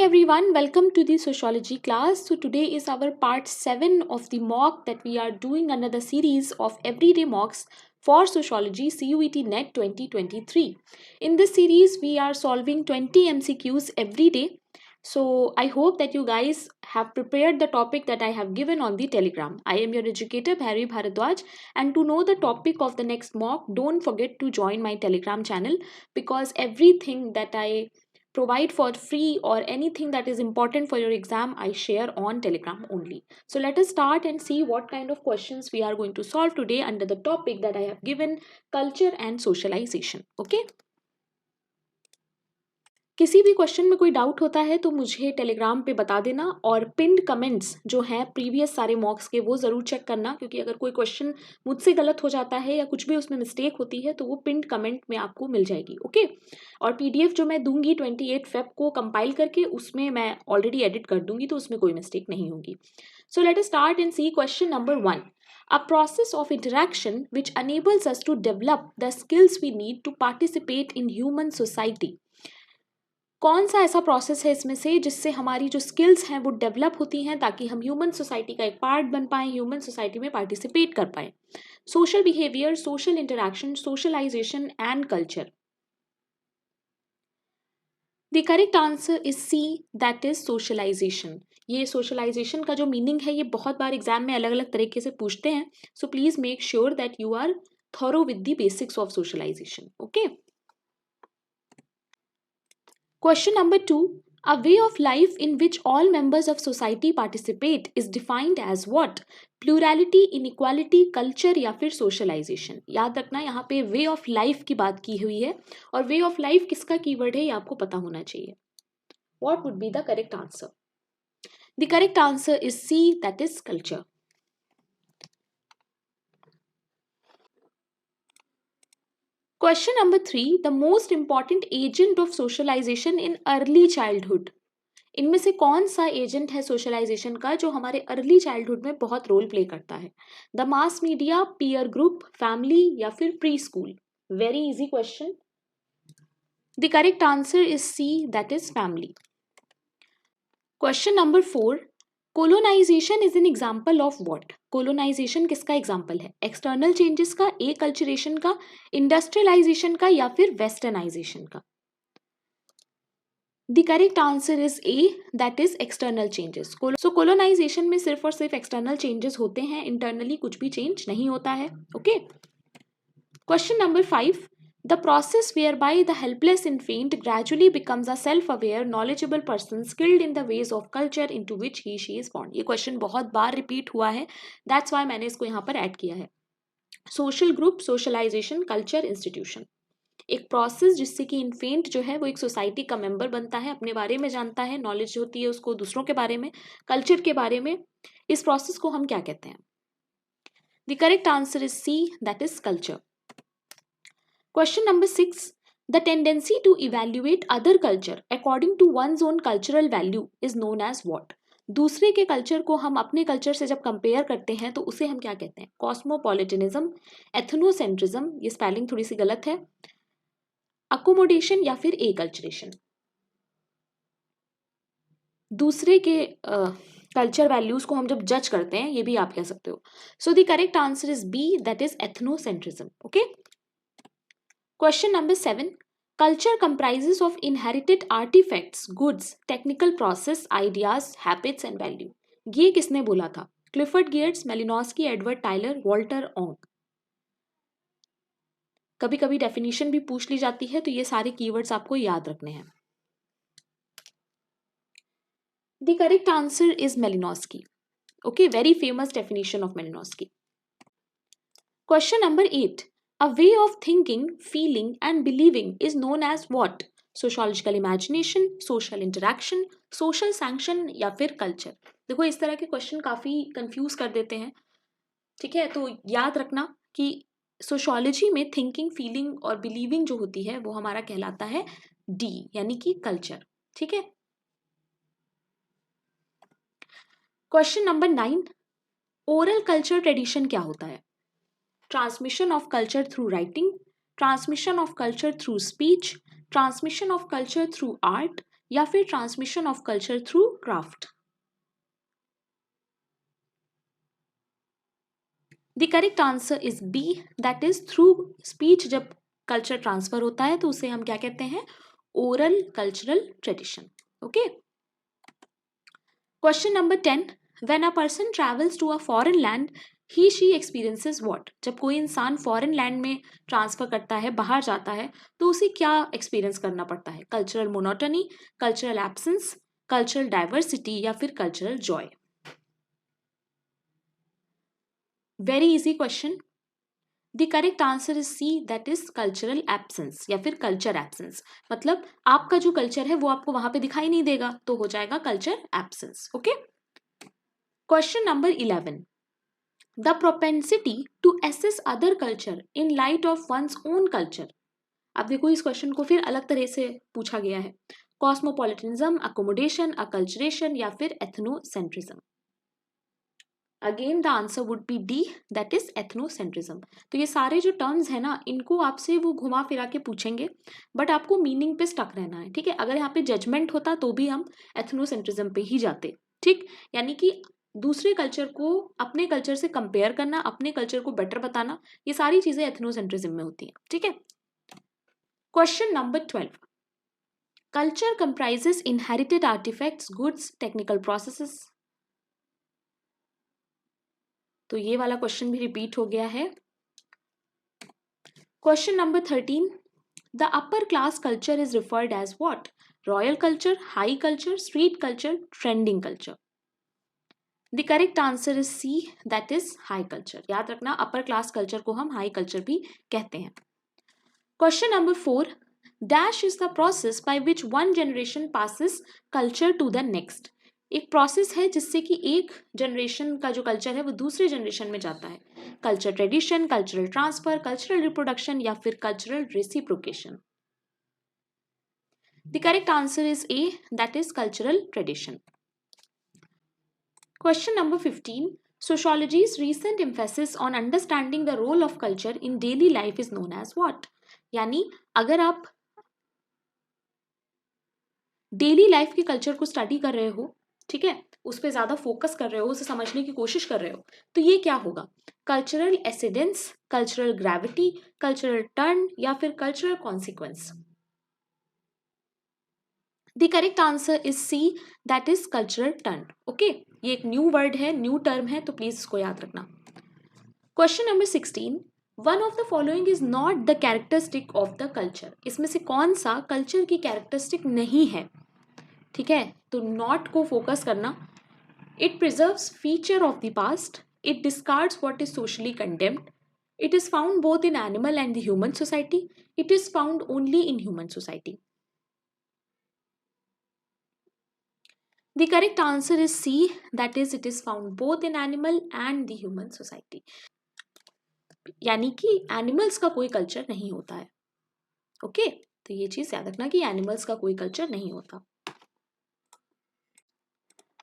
everyone, welcome to the sociology class. So today is our part 7 of the mock that we are doing under the series of everyday mocks for sociology CUET NET 2023. In this series we are solving 20 MCQs every day. So I hope that you guys have prepared the topic that I have given on the Telegram. I am your educator Bharvi Bharadwaj, and to know the topic of the next mock, don't forget to join my Telegram channel, because everything that I provide for free or anything that is important for your exam I share on Telegram only. So let us start and see what kind of questions we are going to solve today under the topic that I have given, culture and socialization. Okay. किसी भी question में कोई doubt होता है तो मुझे Telegram पे बता देना, और पिंड कमेंट्स जो हैं प्रीवियस सारे मॉक्स के वो ज़रूर चेक करना, क्योंकि अगर कोई क्वेश्चन मुझसे गलत हो जाता है या कुछ भी उसमें मिस्टेक होती है तो वो पिंड कमेंट में आपको मिल जाएगी. ओके. और पीडीएफ जो मैं दूंगी 28 फेब को कंपाइल करके उसमें मैं ऑलरेडी एडिट कर दूंगी, तो उसमें कोई मिस्टेक नहीं होगी. So let us start and see question number 1. A process of interaction which enables us to develop the skills we need to participate in human society. कौन सा ऐसा प्रोसेस है इसमें से जिससे हमारी जो स्किल्स हैं वो डेवलप होती हैं ताकि हम ह्यूमन सोसाइटी का एक पार्ट बन पाएं, ह्यूमन सोसाइटी में पार्टिसिपेट कर पाएं. Social behaviour, social interaction, socialization and culture. The correct answer is C, that is socialization. ये सोशलाइजेशन का जो मीनिंग है ये बहुत बार एग्जाम में अलग अलग तरीके से पूछते हैं. So please make sure that you are thorough with the basics of socialization. Okay. Question number 2. A way of life in which all members of society participate is defined as what? Plurality, inequality, culture या फिर socialization. याद रखना यहाँ पे way of life की बात की हुई है, और way of life किसका कीवर्ड है ये आपको पता होना चाहिए. What would be the correct answer? The correct answer is C, that is culture. Question number 3. The most important agent of socialization in early childhood. इनमें से कौन सा एजेंट है सोशलाइजेशन का जो हमारे अर्ली चाइल्डहुड में बहुत रोल प्ले करता है? The mass media, peer group, family या फिर pre school? Very easy question. The correct answer is C, that is family. Question number 4. Colonization is an example of what? कोलोनाइजेशन किसका example है? External changes का, acculturation का, industrialisation का या फिर वेस्टर्नाइजेशन का? The correct answer is A, that is external changes. So colonization में सिर्फ और सिर्फ external changes होते हैं, internally कुछ भी change नहीं होता है. Okay. Question number 5. The process whereby the helpless infant gradually becomes a self-aware, knowledgeable person skilled in the ways of culture into which she is born. ये question बहुत बार repeat हुआ है, that's why मैंने इसको यहाँ पर add किया है. Social group, socialization, culture, institution. एक प्रोसेस जिससे कि इन्फेंट जो है वो एक सोसाइटी का मेंबर बनता है, अपने बारे में जानता है, नॉलेज होती है उसको दूसरों के बारे में, कल्चर के बारे में. इस प्रोसेस को हम क्या कहते हैं? The correct answer is C, that is culture. Question number 6. The tendency to evaluate other culture according to one's own cultural value is known as what? दूसरे के कल्चर को हम अपने कल्चर से जब कंपेयर करते हैं तो उसे हम क्या कहते हैं? कॉस्मोपॉलिटनिज्म, एथनोसेंट्रिज्म, ये स्पेलिंग थोड़ी सी गलत है, अकोमोडेशन या फिर एकल्चरेशन. दूसरे के कल्चर वैल्यूज को हम जब जज करते हैं, ये भी आप कह सकते हो. So the correct answer is B, that is ethnocentrism. Okay. Question number 7. Culture comprises of inherited artifacts, goods, technical process, ideas, habits and value. ये किसने बोला था? Clifford Geertz, Malinowski, Edward Tylor, Walter Ong. कभी कभी definition भी पूछ ली जाती है, तो ये सारे कीवर्ड्स आपको याद रखने हैं. The correct answer is Malinowski. Okay, very famous definition of Malinowski. Question number 8. A way of thinking, feeling and believing is known as what? Sociological imagination, social interaction, social sanction या फिर culture? देखो इस तरह के question काफी confuse कर देते हैं. ठीक है, तो याद रखना कि सोशोलॉजी में थिंकिंग, फीलिंग और बिलीविंग जो होती है वो हमारा कहलाता है डी, यानी कि कल्चर. ठीक है. Question number 9. Oral culture tradition क्या होता है? Transmission of culture through writing, transmission of culture through speech, transmission of culture through art या फिर transmission of culture through craft? The correct answer is B, that is through speech. जब culture transfer होता है तो उसे हम क्या कहते हैं? Oral cultural tradition. Okay. Question number 10, when a person travels to a foreign land he she experiences what? जब कोई इंसान फॉरेन लैंड में ट्रांसफर करता है, बाहर जाता है, तो उसे क्या एक्सपीरियंस करना पड़ता है? Cultural monotony, cultural absence, cultural diversity या फिर cultural joy? Very easy question. The correct answer is C, that is cultural absence या फिर कल्चर एब्सेंस। मतलब आपका जो कल्चर है वो आपको वहां पे दिखाई नहीं देगा, तो हो जाएगा culture absence. Okay. Question number 11, the propensity to assess other culture in light of one's own culture. अब देखो इस क्वेश्चन को फिर अलग तरह से पूछा गया है। कॉस्मोपॉलिटनिज्म, अकोमोडेशन, अकल्चरेशन या फिर ethnocentrism? Again the answer would be D, that is ethnocentrism. तो ये सारे जो टर्म्स है ना, इनको आपसे वो घुमा फिरा के पूछेंगे, बट आपको मीनिंग पे स्टक रहना है, ठीक है। अगर यहाँ पे जजमेंट होता तो भी हम एथनोसेंट्रिज्म पे ही जाते, ठीक। यानी कि दूसरे कल्चर को अपने कल्चर से कंपेयर करना, अपने कल्चर को बेटर बताना, ये सारी चीजें एथनोसेंट्रिज्म में होती है, ठीक है। Question number 12, culture comprises inherited artifacts, goods, technical processes. तो ये वाला क्वेश्चन भी रिपीट हो गया है। Question number 13, the upper class culture is referred as what? Royal culture, high culture, street culture, trending culture? The correct answer is C, that is high culture. याद रखना, अपर class culture को हम high culture भी कहते हैं। Question number 4, dash is the process by which one generation passes culture to the next. एक process है जिससे कि एक जनरेशन का जो कल्चर है वो दूसरे जनरेशन में जाता है। Culture tradition, cultural transfer, cultural reproduction या फिर cultural reciprocation? The correct answer is a, that is cultural tradition. Question number 15, sociology's recent emphasis on understanding the role of culture in daily life is known as what? यानी अगर आप daily life के culture को study कर रहे हो, ठीक है, उस पर ज्यादा फोकस कर रहे हो, उसे समझने की कोशिश कर रहे हो, तो ये क्या होगा? Cultural accidence, cultural gravity, cultural turn या फिर cultural consequence? The correct answer is C, that is cultural turn. Okay, ये एक न्यू वर्ड है, न्यू टर्म है, तो प्लीज इसको याद रखना। Question number 16, one of the following is not the characteristic of the culture. इसमें से कौन सा कल्चर की कैरेक्टरिस्टिक नहीं है? ठीक है, तो नॉट को फोकस करना। It preserves feature of the past, it discards what is socially condemned, it is found both in animal and the human society, it is found only in human society? The correct answer is C, that is it is found both in animal and the human society. यानी कि animals का कोई culture नहीं होता है। Okay, तो ये चीज याद रखना कि एनिमल्स का कोई कल्चर नहीं होता।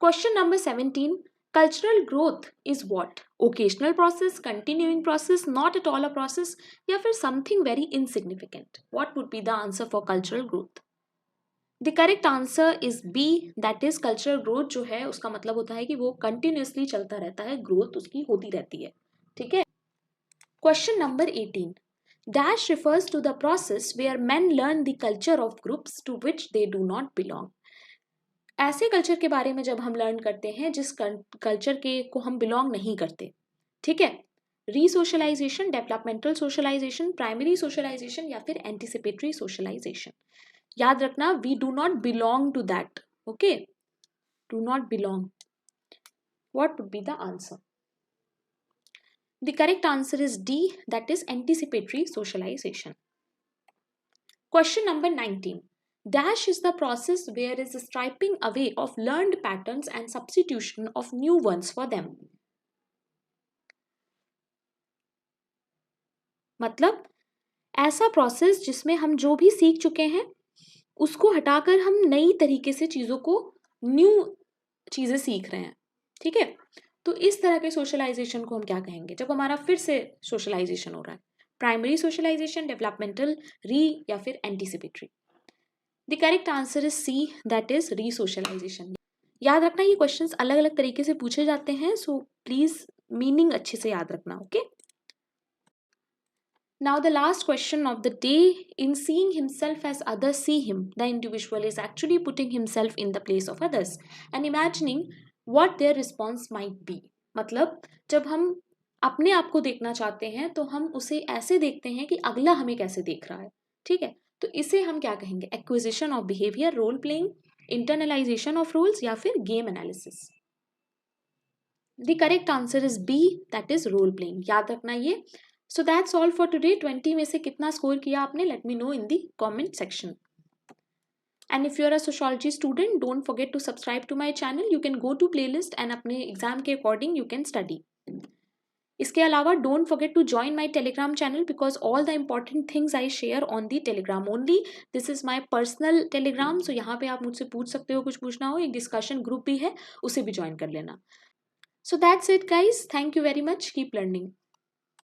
Question number 17, cultural growth is what? Occasional process, continuing process, not at all a process या फिर something very insignificant? What would be the answer for cultural growth? The correct answer is B, that is cultural growth जो है उसका मतलब होता है कि वो कंटिन्यूसली चलता रहता है, ग्रोथ उसकी होती रहती है, ठीक है। Question number 18, dash refers to the process where men learn the culture of groups to which they do not belong. ऐसे कल्चर के बारे में जब हम लर्न करते हैं जिस कल्चर के को हम बिलोंग नहीं करते, ठीक है। Resocialization, developmental socialization, primary socialization या फिर एंटिसिपेटरी सोशलाइजेशन? याद रखना, we do not belong to that, okay, do not belong. What would be the answer? The correct answer is D, that is anticipatory socialization. Question number 19, dash is the process where is the striping away of learned patterns and substitution of new ones for them? मतलब ऐसा process जिसमें हम जो भी सीख चुके हैं उसको हटाकर हम नई तरीके से चीजों को, न्यू चीजें सीख रहे हैं, ठीक है। तो इस तरह के सोशलाइजेशन को हम क्या कहेंगे जब हमारा फिर से सोशलाइजेशन हो रहा है? प्राइमरी सोशलाइजेशन, डेवलपमेंटल, री या फिर anticipatory? The correct answer is C, that is resocialization. याद रखना ये क्वेश्चंस अलग अलग तरीके से पूछे जाते हैं, सो प्लीज मीनिंग अच्छे से याद रखना, okay. Now the last question of the day, in seeing himself as others see him, the individual is actually putting himself in the place of others and imagining what their response might be. मतलब जब हम अपने आप को देखना चाहते हैं तो हम उसे ऐसे देखते हैं कि अगला हमें कैसे देख रहा है, ठीक है। तो इसे हम क्या कहेंगे, acquisition of behaviour, role playing, internalization of roles या फिर game analysis. The correct answer is B, that is role playing. याद रखना ये। So that's all for today. 20 में से कितना स्कोर किया आपने? Let me know in the comment section. And if you're a sociology student, don't forget to subscribe to my channel. You can go to playlist and अपने exam के according you can study. इसके अलावा don't forget to join my telegram channel because all the important things I share on the telegram only. This is my personal telegram. So यहाँ पे आप मुझसे पूछ सकते हो, कुछ पूछना हो, एक discussion group भी है, उसे भी join कर लेना. So that's it guys. Thank you very much. Keep learning.